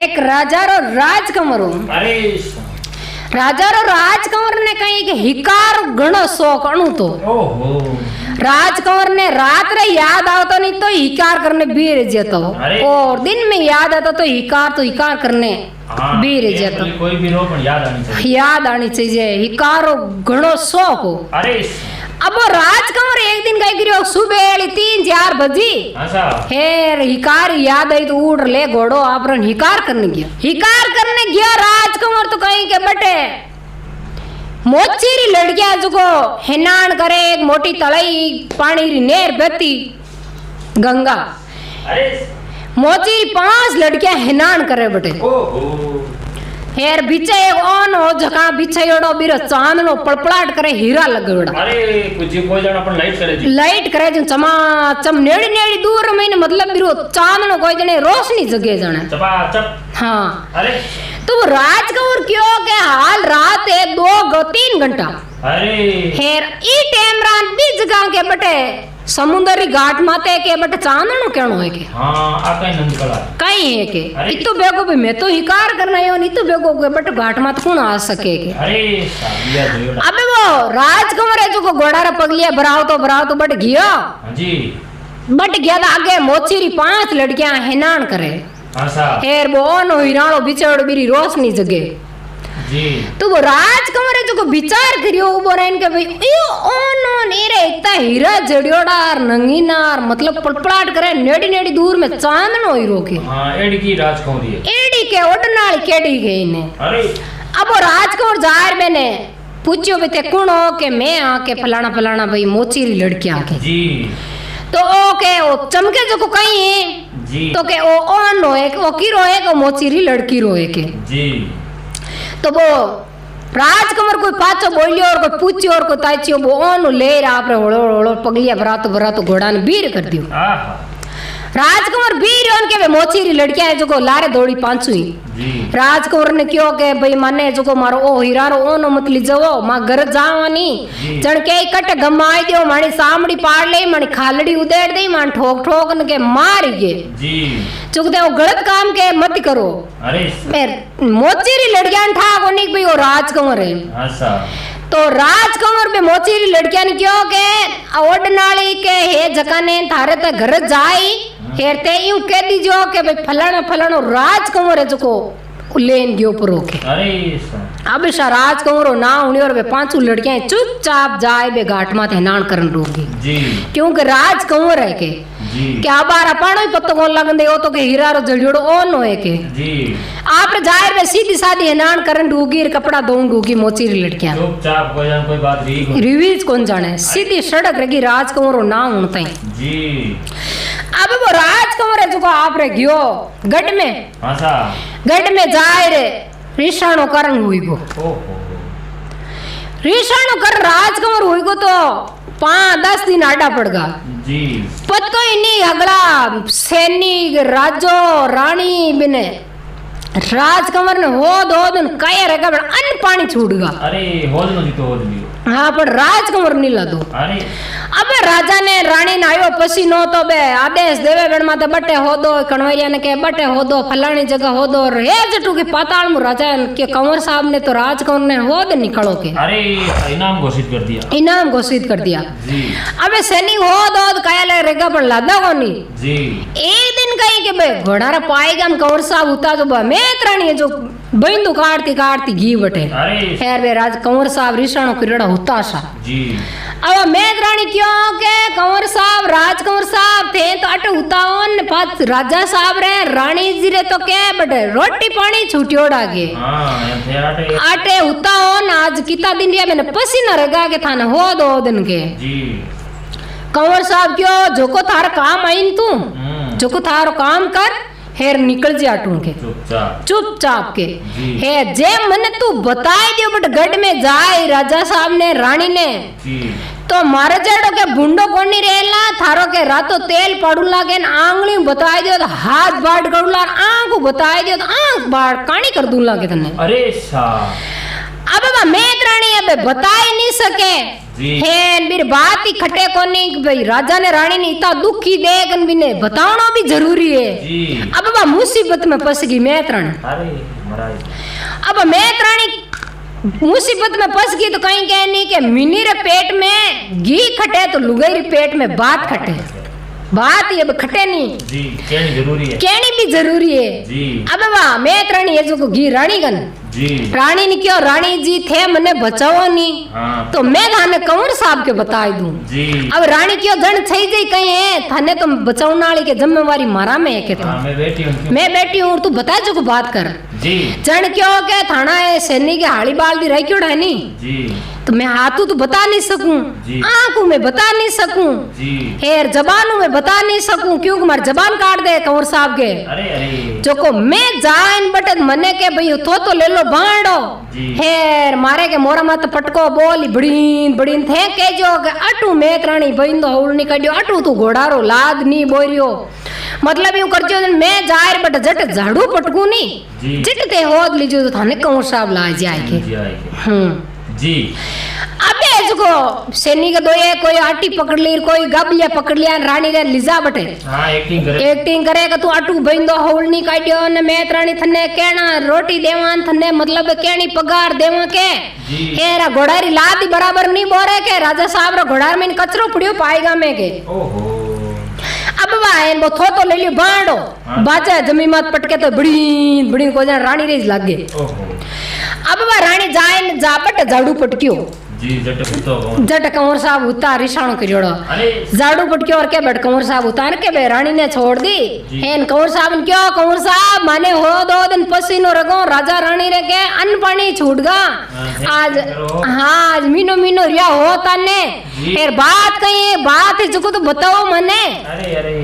एक राजा रो राजकमर हो। अरे राजा रो राजकमर ने कही कि हिकार घणो शौक अणु तो ओहो राजकमर ने रात रे याद आवतो नहीं तो हिकार करने बीर जेतो और दिन में याद आता तो हिकार करने बीर जेतो। कोई भी रो पण याद आनी चाहिए हिकारो घणो शौक हो। अरे अब वो राजकमर एक दिन कही करियो सुबह 3-4 बजी हेर हिकार याद आई तो उड़ ले घोड़ो आपरन हिकार करने गया राजकमर तो कहीं के बटे मोचीरी लड़किया जुको हिनान करे एक मोटी तलाई पानी री नेर बहती गंगा। अरे मोचीरी 5 लड़किया हिनान करे बटे हेर बीचे एक ओन हो जका बिछयोड़ो बीरो चांदनो पड़पड़ाट करे हीरा लगेड़ा। अरे कुछ कोई जण अपन लाइट करे जो चमाचम नेड़ी दूर में मतलब बीरो चांदनो कोई जने रोशनी जगे जने चपाचप। हां अरे तो राजकमर क्यों के हाल रात है 2-3 घंटा। अरे हेर ई टाइम रात भी जगह के बटे समुद्री घाट माते के बटे चांदनो केणो है के हां आ कई नंद कला कई है के इतो बेगो भी मैं तो हिकार करना है नी तो बेगो के बटे घाट मात कौन आ सके के। अरे साबिया जोड़ा अबे वो राजकमर है जो को घोड़ा रा पगलिया भराव तो बट गया। हां जी बट गया था आगे मोचीरी 5 लड़कियां हिनान करे। हां सा हेर वो ओनो हिराणो बिचड़ बीरी रोशनी जगे जी। तो वो राजकमर है जो को विचार करियो वो रेन के भाई यो ओनो नीरे इतना हीरा जड़ियोड़ार नंगीनार मतलब पड़पड़ाट करे नेड़ी दूर में चांदनो हीरो के। हां एडी की राजकुमारी है एडी के ओडनाल केडी के इने। अरे अब वो राजकमर जार मैंने पूछियो बे ते कौन हो के मैं आके फलाना भाई मोचीरी लड़कियां के जी। तो ओ के ओ चमके जो को कहीं है जी तो के ओ ओन होए ओ की रोए को मोचीरी लड़की रोए के जी। तो वो राजकमर कोई पाचो बोलियो और कोई पूछियो और कोई ताचियो वो ओन ले रहा आपरे होड़ो पगलिया भरातो घोड़ा ने बीर कर दियो। आहा राजकमर बीर ओन के वे मोचीरी लड़कियां है जो को लारे दौड़ी पांचुई जी। राजकमर ने क्यों के भाई माने जो को मारो ओ हीरारो ओनो मत ली जावो मां घर जावानी जण के कट गमाई दियो मानी सामड़ी पाड़ ले मानी खालड़ी उदेड़ दे मान ठोक न के मार गए जी। चुक दे गलत काम के मत करो। अरे मोचीरी लड़कियां ठा कोनी भाई ओ राजकमर है। अच्छा तो राजकमर पे मोचीरी लड़कियां ने क्यों के ओडनाली के हे जकाने थारे ते घर जाई हेरते यूं कह दीजो के भाई फलाना राजकमर है जो को लेन गयो परो के। अरे अब राजकमर ना उनी और वे 5 लड़कियां चुपचाप जाए बे घाट माथे नान करन रोगी जी। क्योंकि राजकमर है के जी क्या बार पानो ही पत्तो कोन लगन दे ओ तो के हीरा रो जड़ियोड़ो ओन होए के जी। आप जाहिर में सीधी सादी नान करन डूगी कपड़ा दोन डूगी मोचीरी लड़कियां चुपचाप कोई बात रिवीज कौन जाने सीधी सड़क रगी राजकमर ना उनते जी। अब वो राजकमर है जो को आप रे गयो गढ़ में। हां सा गढ़ में जाए रे रिशाणो करन हुई गो ओहो रिशाणो कर राजकमर हुई गो तो 5-10 दिन आडा पड़गा जी। पतो ही नहीं अगला सैनिक राजो रानी बिने राजकमर ने हो 2 दिन कया रहेगा बड़ा अन्न पानी छूटगा। अरे होद नो तो होद लियो हाँ पर राजकमर नहीं ला दो। अरे अब राजा ने रानी ने आयो पसी नो तो बे आदेश देवे बेण माते बटे हो दो कणवरिया ने के बटे हो दो फलानी जगह हो दो रे जटू के पाताल में राजा के कंवर साहब ने तो राजकमर ने हो दे निकलो के। अरे इनाम घोषित कर दिया जी। अबे सैनिक हो दो कया ले रेगा पर लादा कोनी जी। एक दिन कही के बे घोड़ा रा पाएगा हम कंवर साहब उता जो मैं त्राणी जो बिंदु काटती घी बटे खैर वे राज कंवर साहब रिशाणो किरड़ा होता सा जी। अब मैं रानी क्यों के कंवर साहब राज कंवर साहब थे तो अटे उतावन पात राजा साहब रे रानी जी रे तो के बटे रोटी पानी छूटियोड़ा के अटे उतावन आज कितना दिन रिया मैंने पसीना रगा के थाने हो 2 दिन के जी। कंवर साहब क्यों जोको थार काम आईन तू जोको थारो काम कर हेर निकल जा टू के चुपचाप के हे जे मने तू बताए दियो बट गढ़ में जाए राजा साहब ने रानी ने तो मारे जेड़ो के बुंडो कोनी रेला थारो के रातो तेल पड़ू लागे आंगली बताए दियो तो हाथ बाड़ करू ला आंख बताए दियो तो आंख बाड़ काणी कर दूं लागे तने। अरे सा अब मैं रानी अब बता ही नहीं सके जी। है मेरी बात ही खटे कोनी कि भाई राजा ने रानी ने इतना दुखी देख बिने बताना भी जरूरी है जी। अब बा मुसीबत में फंस गई मैं रानी। अरे महाराज अब मैं रानी मुसीबत में फंस गई तो कहीं कह नहीं कि मिनी रे पेट में घी खटे तो लुगाई रे पेट में बात खटे बात ये अब खटे नहीं जी कहनी जरूरी है कहनी भी जरूरी है जी। अब वाह मैं रानी ये जो घी रानी गन जी रानी ने क्यों रानी जी थे मने बचाओ नहीं हाँ तो मैं थाने कंवर साहब के बताई दूं जी। अब रानी क्यों जन छई जाई कहीं है थाने तुम बचाने वाली के जिम्मेवारी मारा में है के तो हाँ, मैं बैठी हूँ मैं बैठी हूँ तू बता जो को बात कर जी जन क्यों के थाना है सैनी के हाड़ी बाल दी रही क्यों है नी जी तो मैं हाथों तो बता नहीं सकूं जी। आंखों में बता नहीं सकूं जी। हेर जबानों में बता नहीं सकूं क्यों मार जबान काट दे कंवर साहब के अरे अरे जो को मैं जान बटन मने के भाई तो ले लो बांडो जी। हेर मारे के मोरा मत पटको बोली बड़ीन बड़ीन थे के जो के अटू में रानी बइंदो होल निकडियो अटू तू घोड़ारो लाद नी बोरियो मतलब यूं करजो मैं जायर बट जट झाड़ू पटकू नी जी। जिट ते होद लीजो तो थाने कंवर साहब ला जाए के जी आएंगे। जी जी अबे इसको सैनी के दोये कोई आटी पकड़ ली कोई गबलिया पकड़ लिया रानी ने लिजा बटे हाँ एक्टिंग करेगा तू अटू बइंदो होल नी काड्यो ने मैं रानी थने कहना रोटी देवान थने मतलब कहनी पगार देवा के जी। हेरा घोड़ारी लादी बराबर नहीं बोरे के राजा साहब रो घोड़ार में कचरो पड़ियो पाएगा में के ओहो अब वाहन वो थो ले लियो बांडो हाँ। बाजा जमी मत पटके तो बड़ी बड़ी को जना रानी रेज लागे ओहो अब वह रानी जाए जापट झाड़ू पटकियो जी जट कुत्तो जट कंवर साहब उतार रिसाणो करियोड़ो अरे झाड़ू पटकियो और के बैठ कंवर साहब उतार के बे रानी ने छोड़ दी जी। हेन कंवर साहब ने क्यों कंवर साहब माने हो 2 दिन पसीनो रगो राजा रानी रे के अन्न पानी छूट गा आज हाँ आज मीनो मीनो रिया हो ताने जी। फिर बात कही बात है जो तो बताओ मने अरे अरे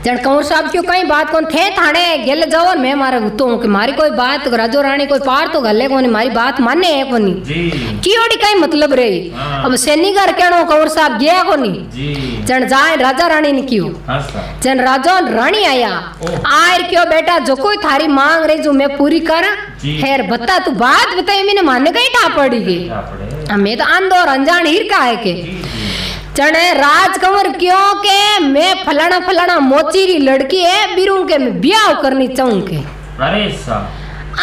जन कंवर साहब क्यों कहीं बात कौन थे थाने गेल जाओ मैं मारे गुत्तो हूं कि मारी कोई बात राजो रानी कोई पार तो गले कोनी मारी बात माने है कोनी जी कियोड़ी कहीं मतलब रही हाँ। अब सैनिकर कहनो कंवर साहब गया कोनी जी जन जाए राजा रानी ने क्यों हाँ सर जन राजो रानी आया ओह। आयर क्यों बेटा जो कोई थारी मांग रही जो मैं पूरी कर जी। खैर बता तू बात बताई मैंने मानने कहीं ठा पड़ी गई क्या पड़े हमें तो अंधो और अनजान हीर का है के जी जी जने राजकंवर क्यों के मैं फलाना फलाना मोचीरी लड़की है बिरू के मैं ब्याह करनी चाहूं के अरे सा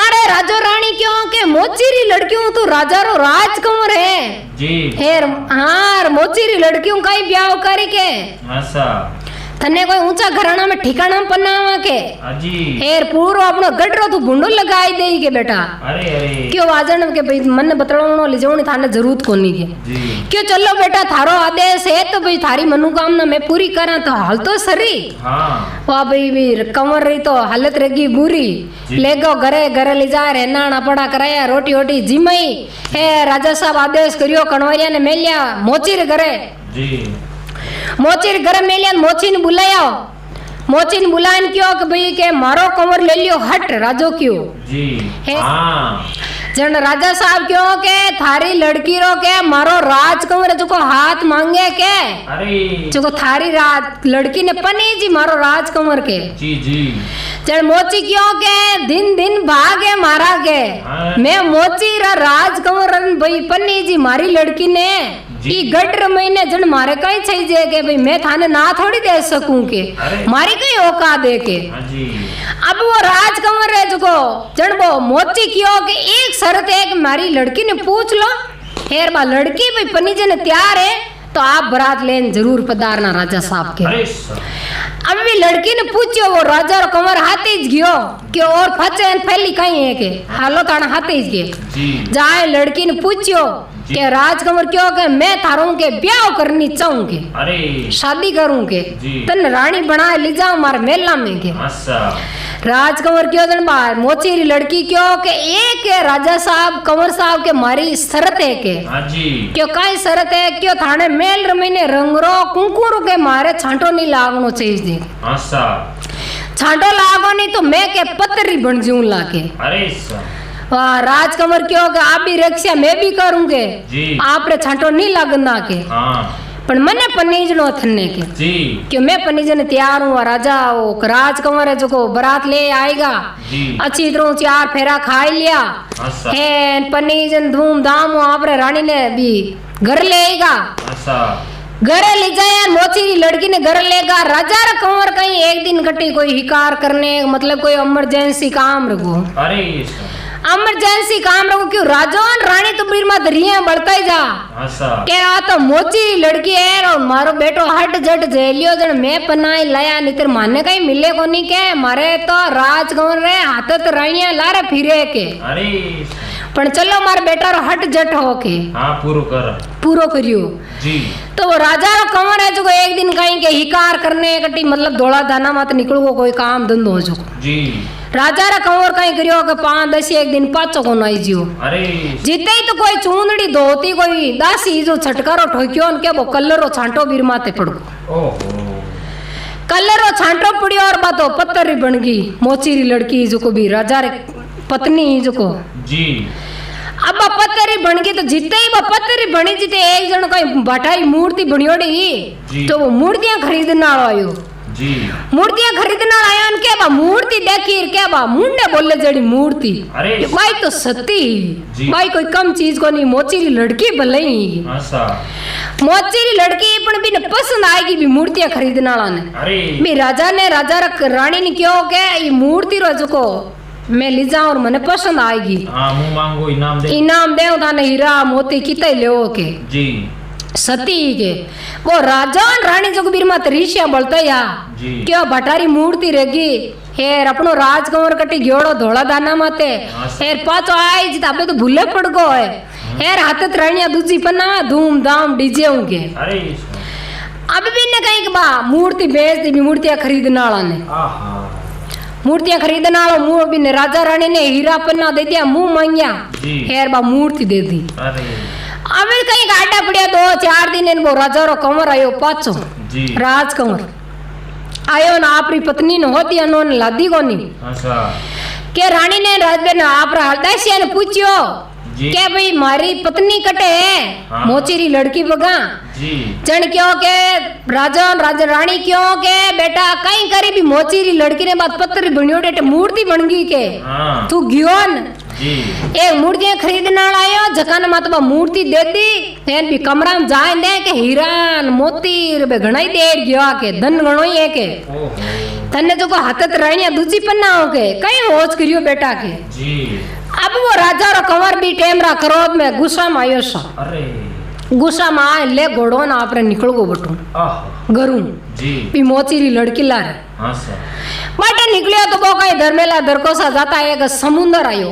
अरे राजो रानी क्यों के मोचीरी लड़कियों तो राजा रो राजकंवर है जी हेर हाँ मोचीरी लड़कियों का ही ब्याह करे के हाँ सा थने कोई ऊंचा घराना में ठिकाना पन्नावा के अजी हेर पूरो अपनो गडरो तू भुंडो लगाई देई के बेटा अरे अरे क्यों वाजन के भाई मन बतड़ावनो लिजोनी थाने जरूरत कोनी के जी क्यों चलो बेटा थारो आदेश है तो भाई थारी मनोकामना मैं पूरी करा तो हाल तो सरी हाँ वाह भाई भी कंवर रही तो हालत रहेगी बुरी जी। ले गो घरे घरे ले जा रे नाना पड़ा कराया रोटी रोटी जिमई हे राजा साहब आदेश करियो कणवरिया ने मेलिया मोची रे घरे जी मोची रे घरे मेलिया मोची ने बुलाया मोची ने बुलान क्यों कि भाई के मारो कंवर ले लियो हट राजो क्यों जी हे। हाँ जन राजा साहब क्यों के थारी लड़की रो के मारो राजकंवर जो को हाथ मांगे के अरे जो को थारी रात लड़की ने पनी जी मारो राजकंवर के जी जी जन मोची क्यों के दिन दिन भागे मारा के हाँ। मैं मोची रा राजकंवर भाई पन्नी जी मारी लड़की ने जी। ई गड्र महीने जन मारे कई चाहिए के भाई मैं थाने ना थोड़ी दे सकूं के अरे। मारी कई औका दे के हाँ जी अब वो राजकंवर है जो को जन वो मोची क्यों के एक शर्त है कि मारी लड़की ने पूछ लो हेर बा लड़की भाई पन्नी जी ने तैयार है तो आप बारात लेन जरूर पधारना राजा साहब के अरे सा अब भी लड़की ने पूछो वो राजा रो कंवर हाथे ज गयो कि और फचे फैली कहीं है के हालो ताना हाथे ज गए जी जाए लड़की ने पूछो कि राजकंवर क्यों के मैं थारों के ब्याह करनी चाहूं के अरे शादी करूं के जी। तन रानी बना ले जाओ मार मेला में के अच्छा राजकंवर क्यों जन बार मोचीरी लड़की क्यों के एक है राजा साहब कंवर साहब के मारी शरत है के हाँ जी क्यों काई शरत है क्यों थाने मेल रमीने रंगरो कुंकुरो के मारे छांटो नहीं लागनो चाहिए अच्छा छांटो लागो नहीं तो मैं के पतरी बन जूं लाके अरे सा वाह राजकंवर क्यों के आप भी रक्षा मैं भी करूंगे जी आप रे छांटो नहीं लगना के हाँ पण मने पनीजनो थन्ने के जी कि मैं पनीजन तैयार हूँ राजा वो राजकुंवर है जो को बारात ले आएगा जी अच्छी तरह 4 फेरा खाई लिया ऐसा है पनीजन धूमधाम आपरे रानी ने भी घर ले आएगा ऐसा घरे ले जाए मोची लड़की ने घर लेगा राजा रा कंवर कहीं एक दिन कटी कोई हिकार करने मतलब कोई इमरजेंसी काम रखो अरे इमरजेंसी काम रखो क्यों राजा और रानी तो बीर में दरिया बढ़ता ही जा ऐसा के आ तो मोची लड़की है और मारो बेटो हट जट जेलियो जन मैं पनाई लाया नितर माने कहीं मिले को नहीं के मारे तो राजकुंवर रे हाथत रानिया लारे फिरे के अरे पण चलो मार बेटा रो हट जट हो के हाँ पूरो करियो जी तो वो राजा रो कंवर है जो एक दिन कहीं के हिकार करने कटी मतलब धोला दाना मत निकलो कोई काम धंधो हो जो जी राजा रा कंवर कहीं करियो के 5-10 एक दिन पाचो को नहीं जियो अरे जीते ही तो कोई चूंदड़ी धोती कोई दासी जो छटकारो ठोक्यो उनके वो कलरो छांटो बीर माते पड़ो ओहो कलरो छांटो पड़ियो और बातो पत्थर ही बन गई मोची री लड़की जो को भी राजा रे पत्नी जो को जी अब पत्थरी बन गई तो जितने ही पत्थरी बनी जिते एक जन कोई बटाई मूर्ति बनियोड़ी तो वो मूर्तियां खरीदने आयो जी मूर्तियां खरीदने आयो उनके बा मूर्ति देखी क्या बा मुंडे बोले जड़ी मूर्ति अरे भाई तो सती भाई कोई कम चीज को नहीं मोचीरी लड़की भले ही ऐसा मोचीरी लड़की पण भी ने पसंद आएगी भी मूर्तियां खरीदने वाला ने अरे भी राजा ने रानी ने क्यों के ये मूर्ति रोज को मैं ले जाऊं और मने पसंद आएगी हाँ मुंह मांगो इनाम दे थाने हीरा मोती किते ले के जी सती के वो राजा और रानी जोगबीर में तरीशिया बोलते या क्या भटारी मूर्ति रहेगी हेर अपनो राजकुंवर कटी ग्योड़ो धोला दाना माते हेर पाचो आई जी ताबे तो भूले पड़ गो है हेर हाथत रानिया दूजी पन्ना धूमधाम डीजे होंगे अरे अब भी ने कहीं बा मूर्ति बेच दी मूर्तियां खरीदने वाला ने मूर्तियां खरीदने वाला मुंह भी ने राजा रानी ने हीरा पन्ना दे दिया मुंह मांगिया हेर बा मूर्ति दे दी अब कहीं गाड़ा पड़िया 2-4 दिन वो राजा रो कंवर आयो पाचो राजकुंवर आयो ना आपरी पत्नी ने होती उन्होंने लादी कोनी के रानी ने राजबे ने आप हरदासिया ने पूछियो के भाई मारी पत्नी कटे है मोचीरी लड़की बगा जन क्यों के राजा रानी क्यों के बेटा कहीं करी भी मोचीरी लड़की ने बात पत्थर बनियोड़े मूर्ति बन गई के तू गियोन एक मूर्तियां खरीदने आयो जकान मात मूर्ति दे दी एन भी कमरा में जाए ने के हीरान मोती रे घणाई देर गयो के धन घणो ही है के तन्ने जो को हाथत रानिया दूजी पन्ना हो के कई होश करियो बेटा के अब वो राजा रो कंवर भी टेमरा क्रोध में गुस्सा में आयो सा गुस्सा में आए ले घोड़ो ना आपरे निकल गो बटू गरू भी मोचीरी लड़की ला रे बाटे निकलियो तो वो कई धर्मेला दरकोसा जाता है एक समुंदर आयो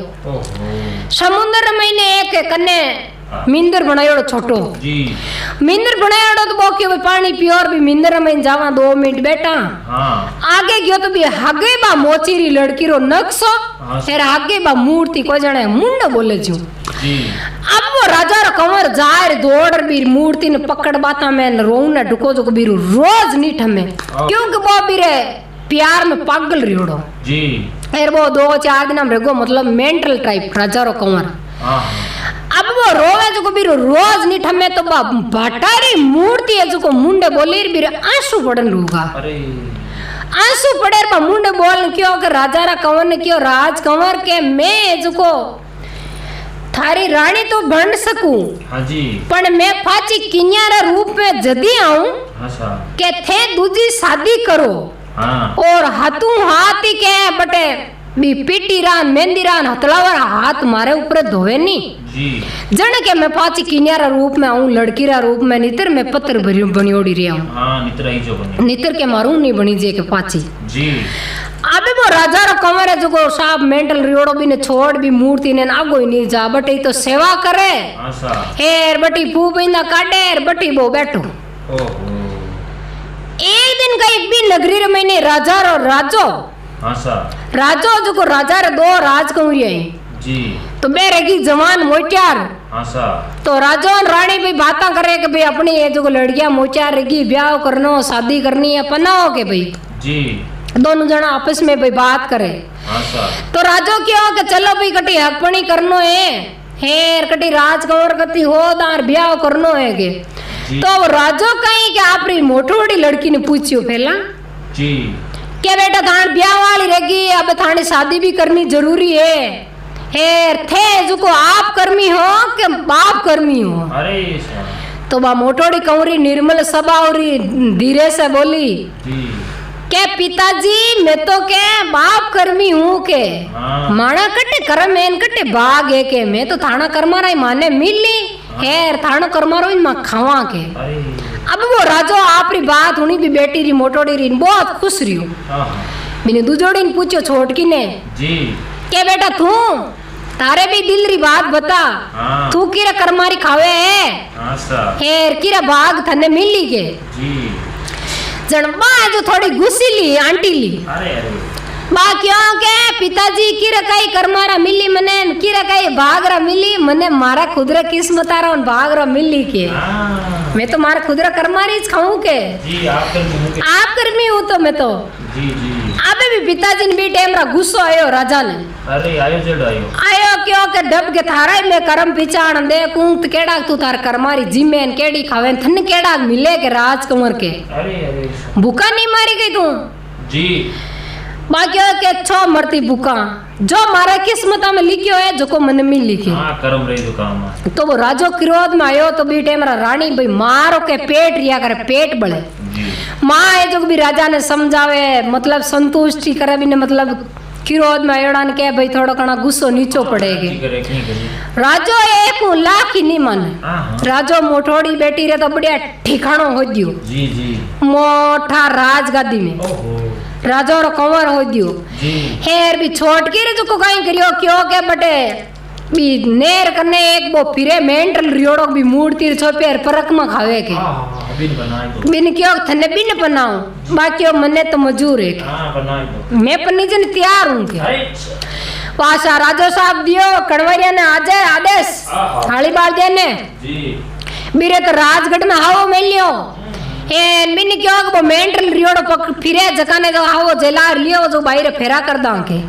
समुंदर में ने एक कन्ने मिंदर बनायो छोटो मिंदर बनायो तो वो के पानी प्योर भी मिंदर में जावा 2 मिनट बेटा आगे गयो तो भी हागे बा मोचीरी लड़की रो नक्शो फिर आगे बा मूर्ति को जने मुंड बोले जो अब वो राजा रो कंवर जार दौड़ भी मूर्ति ने पकड़ बाता में रोन ने ढुको जो बीरू रोज नीठ में क्योंकि वो बीरे प्यार में पागल रियोड़ो फिर वो 2-4 दिन में रगो मतलब मेंटल टाइप राजा रो कंवर अब वो रोवे जो बीरो रोज नीठ में तो भटारी मूर्ति है जो मुंडे बोले बीरे आंसू पड़न रूगा आंसू पड़े पर मुंडे बोल क्यों के राजा रा कंवर ने क्यों राज कंवर के मैं जो थारी रानी तो बन सकूं पर मैं फाची किन्यारा रूप में जदी आऊं के थे दूजी शादी करो और हाथू हाथ ही के बटे भी पीटी रान मेहंदी रान हथलावर हाथ मारे ऊपर धोवे नी जन के मैं पाची किन्यारा रूप में आऊं लड़की रा रूप में नितर में पत्थर बनियोड़ी रे आऊं नितर के मारू नहीं बनी जे के पाची अबे वो राजा रो कंवर है जो को साहब मेंटल रियोड़ो भी ने छोड़ भी मूर्ति ने आगो ही नहीं जा बटे तो सेवा करे हेर बटी पू बिंदा काटे बटी वो बैठो एक दिन का एक भी नगरी रे मैंने राजा रो राजो जो को राजा रे 2 राजकुंवरी है तो बे रहेगी जवान मोटियार तो राजा और रानी भी बातें करे कि भाई अपनी ये जो लड़कियां मोटियार रहेगी ब्याह करनो शादी करनी है पनाओ के भाई दोनों जना आपस में भाई बात करे तो राजो क्यों कि चलो भाई कटी हकपणी करनो है हेर कटी राजकुंवर कटी हो दार ब्याह करनो है के जी तो राजो कहीं के आपरी मोटोड़ी लड़की ने पूछियो पहला जी के बेटा थान ब्याह वाली रहेगी, अब थाने शादी भी करनी जरूरी है। हेर थे जो आप कर्मी हो के बाप कर्मी हो। अरे सर तो बा मोटोड़ी कंवरी निर्मल सभा और धीरे से बोली जी के पिताजी मैं तो के बाप कर्मी हूँ के हाँ। माना कटे कर्म एन कटे भाग है के मैं तो थाना कर्मारा ही माने मिली हेर थाना कर्मारो इन मा खावा के। अरे अब वो राजो आपरी बात हुनी भी बेटी री मोटोड़ी री बहुत खुश रही हो। हाँ मैंने दूजोड़ी ने पूछो छोटकी ने जी के बेटा तू तारे भी दिल री बात बता हाँ तू किरा कर्मारी खावे है हाँ सर हेर किरा भाग थने मिली के जी जनबा जो थोड़ी गुस्सीली आंटी ली अरे अरे बा क्यों के पिताजी किरा कई कर्मारा मिली मने किरा कई भागरा मिली मने मारा खुदरा किस्मतारा उन भागरा मिली के हाँ मैं तो मारा खुदरा कर्मारी खाऊं के जी आप कर मुंह के आप कर्मी हूं तो मैं तो जी जी अबे भी पिताजी ने भी टाइम रा गुस्सो आयो राजा ने अरे आयो जड़ आयो क्यों के डब के थारा में कर्म पिछाण दे कुंत केड़ा तू तार कर्मारी जिमेन केड़ी खावे थन केड़ा मिले के राजकुमार के अरे अरे भूखा नहीं मारी गई तू जी बाकी के छो मरती भूखा जो मारे किस्मत में लिखियो है जो को मन में लिखी। हाँ कर्म रही तो काम है। तो वो राजो क्रोध में आयो तो बी टाइम रानी भाई मारो के पेट रिया करे पेट बढ़े जी माँ है जो भी राजा ने समझावे मतलब संतुष्टि करे भी ने मतलब क्रोध में आयोड़ान के भाई थोड़ा कणा गुस्सो नीचो पड़ेगी। जी करे की करी राजो एक लाख ही नहीं माने हाँ राजो मोटोड़ी बेटी रे तो बढ़िया ठिकानो हो दियो जी जी मोटा राजगादी में ओहो राजो रो कंवर हो दियो जी हेर भी छोटकी रे जो को कहीं करियो क्यों के बटे बी नेर करने एक वो फिरे मेंटल रियोड़ो भी मूर्ति छोपेर परक में खावे के हाँ अभी बनाए तो बिन क्यों थने बिन बनाओ बाकी मने तो मजूर है हाँ बनाए तो मैं पन्नी जन तैयार हूं के अरे पाशा राजो साहब दियो कड़वरिया ने आजे आदेश थाली बाल देने जी बीरे तो राजगढ़ में हावो मिलियो एन बिन क्यों वो मेंटल रियोड़ो पक फिरे जकाने जो हावो जेला लियो जो बाहर फेरा कर दा के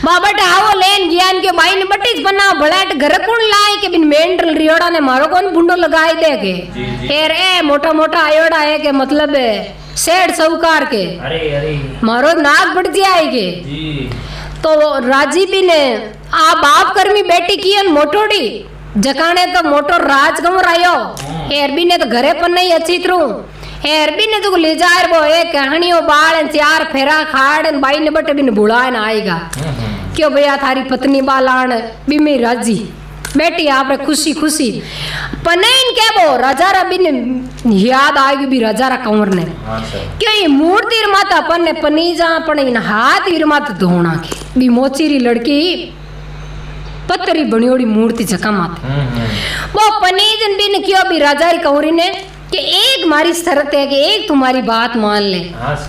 बाबट हावो लेन ज्ञान के बाई ने बटीज बना भलाट घर कौन लाई के बिन मेंटल रियोड़ा ने मारो कौन बुंडो लगाई दे के हेर ए मोटा मोटा आयोड़ा है के मतलब सेठ साहूकार के अरे अरे मारो नाक बढ़ जाए के जी तो राजी भी ने आ बाप कर्मी बेटी की मोटोड़ी जकाने तो मोटो राजकमर आयो हेर भी ने तो घरे पर नहीं अच्छी थरू हेर भी ने तो ले जाए वो एक कहानियों बाल चार फेरा खाड़ बाई ने बटे बिन बुलाए ना आएगा क्यों भैया थारी पत्नी बालान बिमी राजी बेटी आप खुशी खुशी पनेन के वो राजा बिन याद आएगी भी राजा कंवर ने हाँ सर क्यों ये मूर्ति माता अपन ने पनीजा अपन इन हाथ वीर माता धोना की भी मोचीरी लड़की पत्थरी बनियोड़ी मूर्ति जका माता वो पनीजन बिन क्यों भी राजा कंवरी ने कि एक मारी शर्त है कि एक तुम्हारी बात मान ले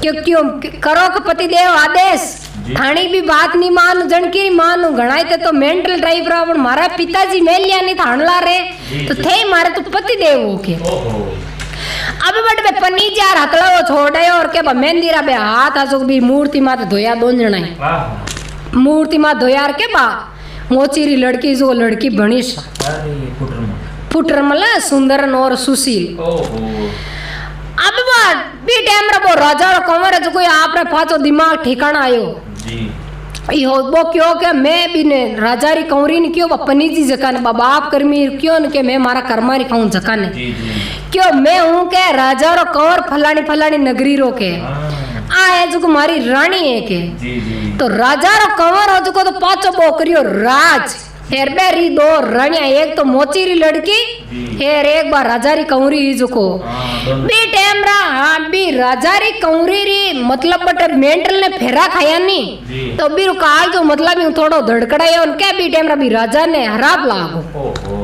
क्यों क्यों करो के पति देव आदेश थानी भी बात नहीं मानू जनकी मानू घणाई ते तो मेंटल ड्राइव रावण मारा पिताजी मेल लिया नहीं थानला रे तो थे मारे तो पति देव हो के अब बट बे पनी जार हतला वो छोड़े और के मेहंदीरा बे हाथ आजो भी मूर्ति मात धोया दोन जणाई मूर्ति मात धोयार के बा मोचीरी लड़की जो लड़की बनीश पुटर मला सुंदर और सुशील अब बात बी टाइम रे वो राजा रो कंवर जो कोई आप रे पाछो दिमाग ठिकाना आयो जी यो वो क्यों के मैं भी ने राजा री कंवरी ने क्यों पनी जी जकान बाप कर्मी क्यों के मैं मारा कर्मारी खाऊं जकान जी जी क्यों मैं हूं के राजा रो कंवर फलानी फलानी नगरी रो के आ है जो मारी रानी है के जी जी तो राजा रो कंवर हो जो को तो पाछो बो करियो राज हेर बेरी दो रानिया एक तो मोचीरी लड़की हेर एक बार राजारी कंवरी जो को बी टाइम रा हां बी राजारी कंवरी री मतलब बट मेंटल ने फेरा खाया नी तो बी काल जो मतलब यूं थोड़ो धड़कड़ायो उनके बी टाइम रा बी राजा ने हराब लागो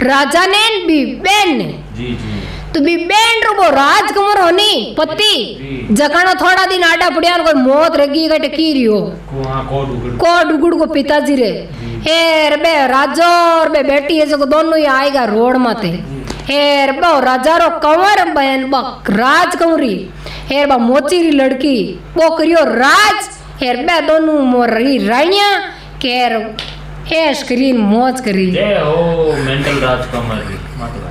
राजा ने बी बेन ने जी जी तो बी बेन रो वो राजकुमार होनी पति जकाना थोड़ा दिन आडा पड़िया कोई मौत रगी गट की रियो को डुगुड़ को पिताजी रे हेर बे राजो और बे बेटी है जो दोनों ही आएगा रोड माते हेर बे राजा रो कंवर बहन बा राज कंवरी हेर बा मोचीरी लड़की वो करियो राज हेर बे दोनों मोरी रानिया केर ऐश करी मौज करी जय हो मेंटल राज कंवर